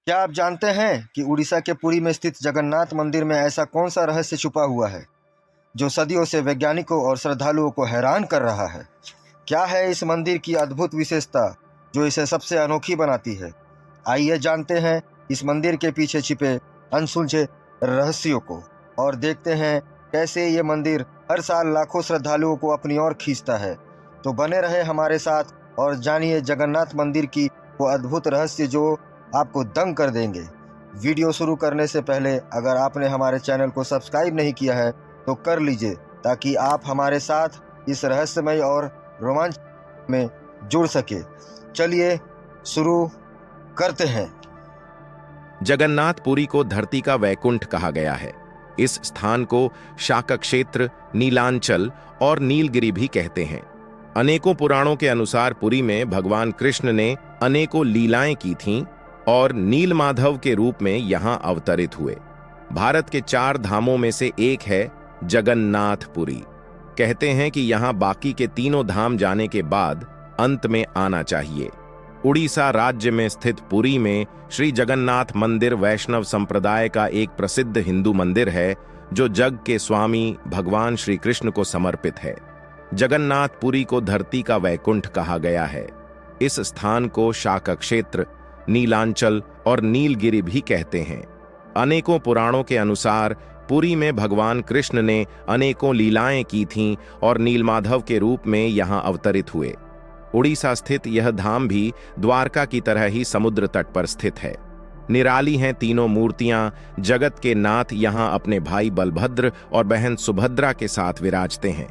क्या आप जानते हैं कि उड़ीसा के पुरी में स्थित जगन्नाथ मंदिर में ऐसा कौन सा रहस्य छुपा हुआ है जो सदियों से वैज्ञानिकों और श्रद्धालुओं को हैरान कर रहा है? क्या है इस मंदिर की अद्भुत विशेषता जो इसे सबसे अनोखी बनाती है? आइए जानते हैं इस मंदिर के पीछे छिपे अनसुलझे रहस्यों को और देखते हैं कैसे ये मंदिर हर साल लाखों श्रद्धालुओं को अपनी ओर खींचता है। तो बने रहे हमारे साथ और जानिए जगन्नाथ मंदिर की वो अद्भुत रहस्य जो आपको दंग कर देंगे। वीडियो शुरू करने से पहले अगर आपने हमारे चैनल को सब्सक्राइब नहीं किया है तो कर लीजिए ताकि आप हमारे साथ इस रहस्यमय और रोमांच में जुड़ सके। चलिए शुरू करते हैं। जगन्नाथपुरी को धरती का वैकुंठ कहा गया है। इस स्थान को शाक क्षेत्र, नीलांचल और नीलगिरी भी कहते हैं। अनेकों पुराणों के अनुसार पुरी में भगवान कृष्ण ने अनेकों लीलाएं की थीं और नीलमाधव के रूप में यहां अवतरित हुए। भारत के 4 धामों में से एक है जगन्नाथपुरी। कहते हैं कि यहां बाकी के 3 धाम जाने के बाद अंत में आना चाहिए। उड़ीसा राज्य में स्थित पुरी में श्री जगन्नाथ मंदिर वैष्णव संप्रदाय का एक प्रसिद्ध हिंदू मंदिर है जो जग के स्वामी भगवान श्री कृष्ण को समर्पित है। जगन्नाथपुरी को धरती का वैकुंठ कहा गया है। इस स्थान को शाक क्षेत्र, नीलांचल और नीलगिरी भी कहते हैं। अनेकों पुराणों के अनुसार पुरी में भगवान कृष्ण ने अनेकों लीलाएं की थीं और नीलमाधव के रूप में यहां अवतरित हुए। उड़ीसा स्थित यह धाम भी द्वारका की तरह ही समुद्र तट पर स्थित है। निराली हैं तीनों मूर्तियां। जगत के नाथ यहां अपने भाई बलभद्र और बहन सुभद्रा के साथ विराजते हैं।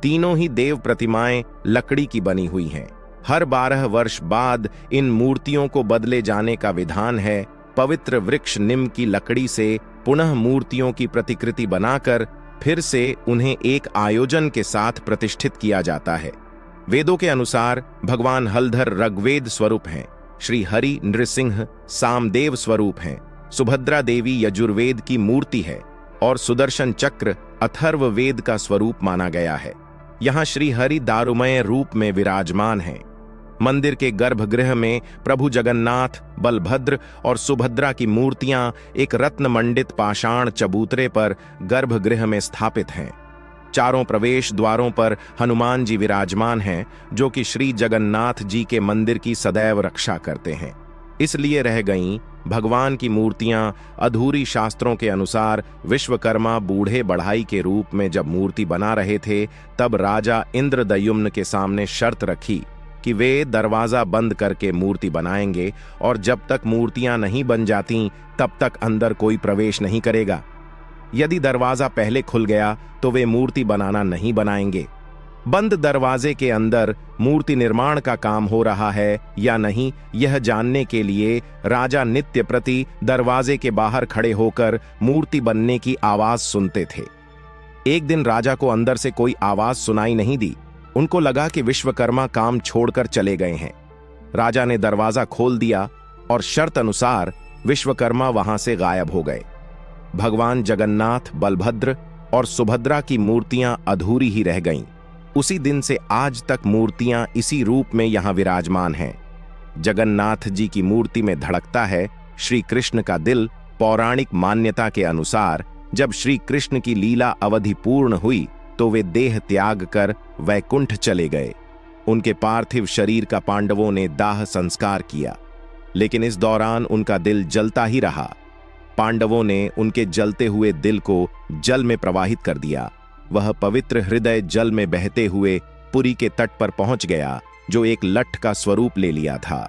तीनों ही देव प्रतिमाएं लकड़ी की बनी हुई हैं। हर 12 वर्ष बाद इन मूर्तियों को बदले जाने का विधान है। पवित्र वृक्ष निम की लकड़ी से पुनः मूर्तियों की प्रतिकृति बनाकर फिर से उन्हें एक आयोजन के साथ प्रतिष्ठित किया जाता है। वेदों के अनुसार भगवान हलधर ऋग्वेद स्वरूप हैं, श्री हरि नृसिंह सामदेव स्वरूप हैं, सुभद्रा देवी यजुर्वेद की मूर्ति है और सुदर्शन चक्र अथर्ववेद का स्वरूप माना गया है। यहाँ श्री हरि दारुमय रूप में विराजमान हैं। मंदिर के गर्भगृह में प्रभु जगन्नाथ, बलभद्र और सुभद्रा की मूर्तियां एक रत्न मंडित पाषाण चबूतरे पर गर्भगृह में स्थापित हैं। चारों प्रवेश द्वारों पर हनुमान जी विराजमान हैं जो कि श्री जगन्नाथ जी के मंदिर की सदैव रक्षा करते हैं। इसलिए रह गईं भगवान की मूर्तियां अधूरी। शास्त्रों के अनुसार विश्वकर्मा बूढ़े बढ़ाई के रूप में जब मूर्ति बना रहे थे तब राजा इंद्रदयुम्न के सामने शर्त रखी कि वे दरवाजा बंद करके मूर्ति बनाएंगे और जब तक मूर्तियां नहीं बन जाती तब तक अंदर कोई प्रवेश नहीं करेगा। यदि दरवाजा पहले खुल गया तो वे मूर्ति बनाना नहीं बनाएंगे। बंद दरवाजे के अंदर मूर्ति निर्माण का काम हो रहा है या नहीं, यह जानने के लिए राजा नित्य प्रति दरवाजे के बाहर खड़े होकर मूर्ति बनने की आवाज सुनते थे। एक दिन राजा को अंदर से कोई आवाज सुनाई नहीं दी। उनको लगा कि विश्वकर्मा काम छोड़कर चले गए हैं। राजा ने दरवाजा खोल दिया और शर्त अनुसार विश्वकर्मा वहां से गायब हो गए। भगवान जगन्नाथ, बलभद्र और सुभद्रा की मूर्तियां अधूरी ही रह गईं। उसी दिन से आज तक मूर्तियां इसी रूप में यहां विराजमान हैं। जगन्नाथ जी की मूर्ति में धड़कता है श्री कृष्ण का दिल। पौराणिक मान्यता के अनुसार जब श्री कृष्ण की लीला अवधि पूर्ण हुई तो वे देह त्याग कर वैकुंठ चले गए। उनके पार्थिव शरीर का पांडवों ने दाह संस्कार किया, लेकिन इस दौरान उनका दिल जलता ही रहा। पांडवों ने उनके जलते हुए दिल को जल में प्रवाहित कर दिया। वह पवित्र हृदय जल में बहते हुए पुरी के तट पर पहुंच गया जो एक लठ का स्वरूप ले लिया था।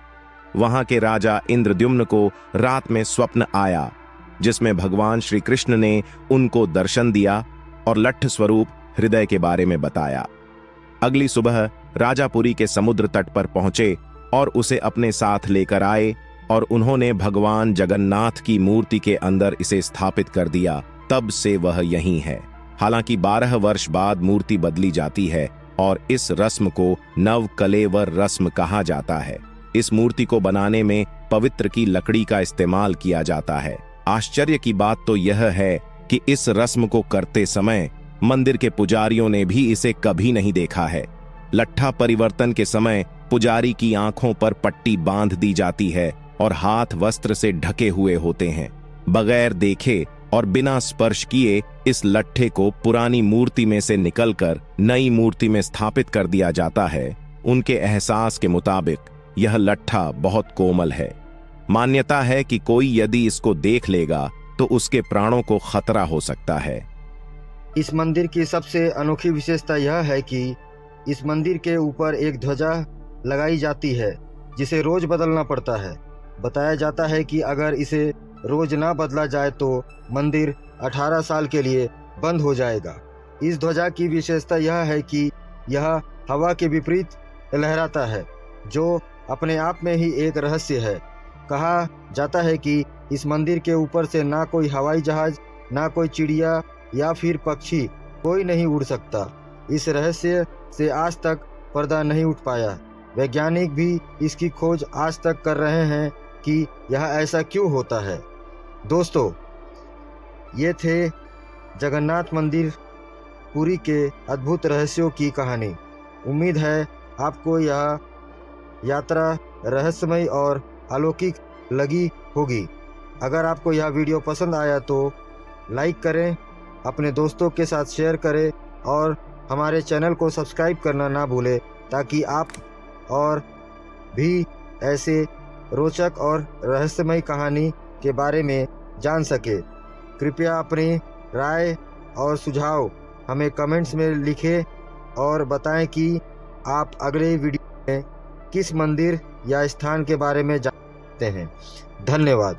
वहां के राजा इंद्रद्युम्न को रात में स्वप्न आया जिसमें भगवान श्री कृष्ण ने उनको दर्शन दिया और लठ स्वरूप हृदय के बारे में बताया। अगली सुबह राजा पुरी के समुद्र तट पर पहुंचे और उसे अपने साथ लेकर आए और उन्होंने भगवान जगन्नाथ की मूर्ति के अंदर इसे स्थापित कर दिया। तब से वह यहीं है। हालांकि 12 वर्ष बाद मूर्ति बदली जाती है और इस रस्म को नवकलेवर रस्म कहा जाता है। इस मूर्ति को बनाने में पवित्र की लकड़ी का इस्तेमाल किया जाता है। आश्चर्य की बात तो यह है कि इस रस्म को करते समय मंदिर के पुजारियों ने भी इसे कभी नहीं देखा है। लट्ठा परिवर्तन के समय पुजारी की आंखों पर पट्टी बांध दी जाती है और हाथ वस्त्र से ढके हुए होते हैं। बगैर देखे और बिना स्पर्श किए इस लट्ठे को पुरानी मूर्ति में से निकलकर नई मूर्ति में स्थापित कर दिया जाता है। उनके एहसास के मुताबिक यह लट्ठा बहुत कोमल है। मान्यता है कि कोई यदि इसको देख लेगा तो उसके प्राणों को खतरा हो सकता है। इस मंदिर की सबसे अनोखी विशेषता यह है कि इस मंदिर के ऊपर एक ध्वजा लगाई जाती है जिसे रोज बदलना पड़ता है। बताया जाता है कि अगर इसे रोज ना बदला जाए तो मंदिर 18 साल के लिए बंद हो जाएगा। इस ध्वजा की विशेषता यह है कि यह हवा के विपरीत लहराता है, जो अपने आप में ही एक रहस्य है। कहा जाता है कि इस मंदिर के ऊपर से ना कोई हवाई जहाज, ना कोई चिड़िया या फिर पक्षी कोई नहीं उड़ सकता। इस रहस्य से आज तक पर्दा नहीं उठ पाया। वैज्ञानिक भी इसकी खोज आज तक कर रहे हैं कि यह ऐसा क्यों होता है। दोस्तों, ये थे जगन्नाथ मंदिर पुरी के अद्भुत रहस्यों की कहानी। उम्मीद है आपको यह यात्रा रहस्यमय और अलौकिक लगी होगी। अगर आपको यह वीडियो पसंद आया तो लाइक करें, अपने दोस्तों के साथ शेयर करें और हमारे चैनल को सब्सक्राइब करना ना भूलें ताकि आप और भी ऐसे रोचक और रहस्यमय कहानी के बारे में जान सके। कृपया अपनी राय और सुझाव हमें कमेंट्स में लिखें और बताएं कि आप अगले वीडियो में किस मंदिर या स्थान के बारे में जानते हैं। धन्यवाद।